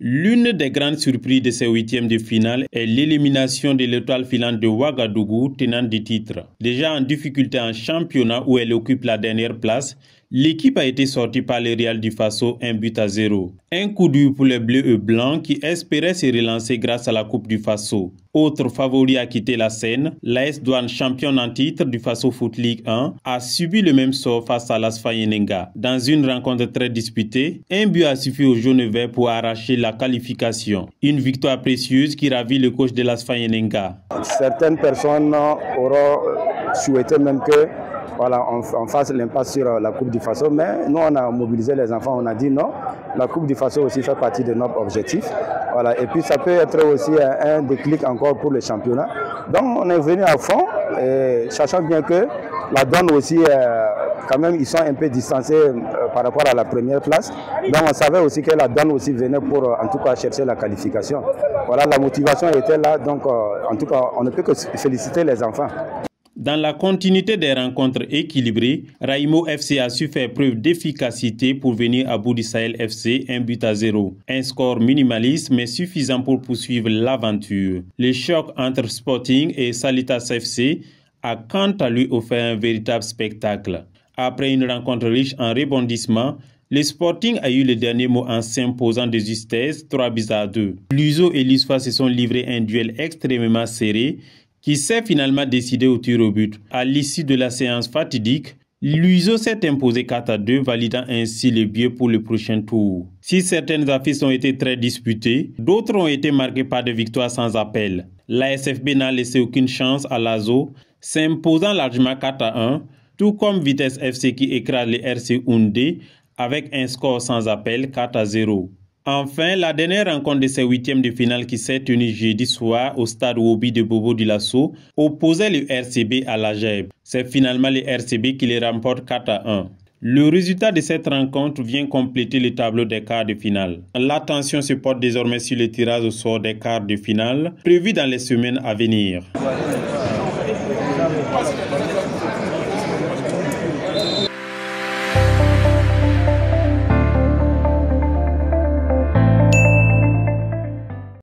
L'une des grandes surprises de ces huitièmes de finale est l'élimination de l'étoile filante de Ouagadougou, tenante du titre. Déjà en difficulté en championnat où elle occupe la dernière place, l'équipe a été sortie par le Real du Faso 1-0. Un coup dur pour les bleus et blancs qui espéraient se relancer grâce à la Coupe du Faso. Autre favori à quitter la scène, l'AS Douane, championne en titre du Faso Foot League 1, a subi le même sort face à l'AS Fayenenga. Dans une rencontre très disputée, un but a suffi aux jaunes et verts pour arracher la qualification. Une victoire précieuse qui ravit le coach de l'AS Fayenenga. Certaines personnes auront souhaité même que on fasse l'impasse sur la Coupe du Faso, mais nous on a mobilisé les enfants, on a dit non, la Coupe du Faso aussi fait partie de notre objectif. Et puis ça peut être aussi un déclic encore pour le championnat. Donc on est venu à fond, sachant bien que la donne aussi, quand même ils sont un peu distancés par rapport à la première place. Donc on savait aussi que la donne aussi venait pour en tout cas chercher la qualification. La motivation était là, donc en tout cas on ne peut que féliciter les enfants. Dans la continuité des rencontres équilibrées, Raimo FC a su faire preuve d'efficacité pour venir à bout du Sahel FC 1-0. Un score minimaliste mais suffisant pour poursuivre l'aventure. Le choc entre Sporting et Salitas FC a quant à lui offert un véritable spectacle. Après une rencontre riche en rebondissements, le Sporting a eu le dernier mot en s'imposant de justesse 3-2. Luiso et Lisfa se sont livrés un duel extrêmement serré qui s'est finalement décidé au tir au but. À l'issue de la séance fatidique, Luiso s'est imposé 4-2, validant ainsi le billet pour le prochain tour. Si certaines affiches ont été très disputées, d'autres ont été marquées par des victoires sans appel. L'ASFB n'a laissé aucune chance à l'ASO, s'imposant largement 4-1, tout comme Vitesse FC qui écrase les RC Houndé avec un score sans appel 4-0. Enfin, la dernière rencontre de ces huitièmes de finale qui s'est tenue jeudi soir au stade Wobi de Bobo Dioulasso opposait le RCB à l'AGEB. C'est finalement le RCB qui les remporte 4-1. Le résultat de cette rencontre vient compléter le tableau des quarts de finale. L'attention se porte désormais sur le tirage au sort des quarts de finale prévu dans les semaines à venir.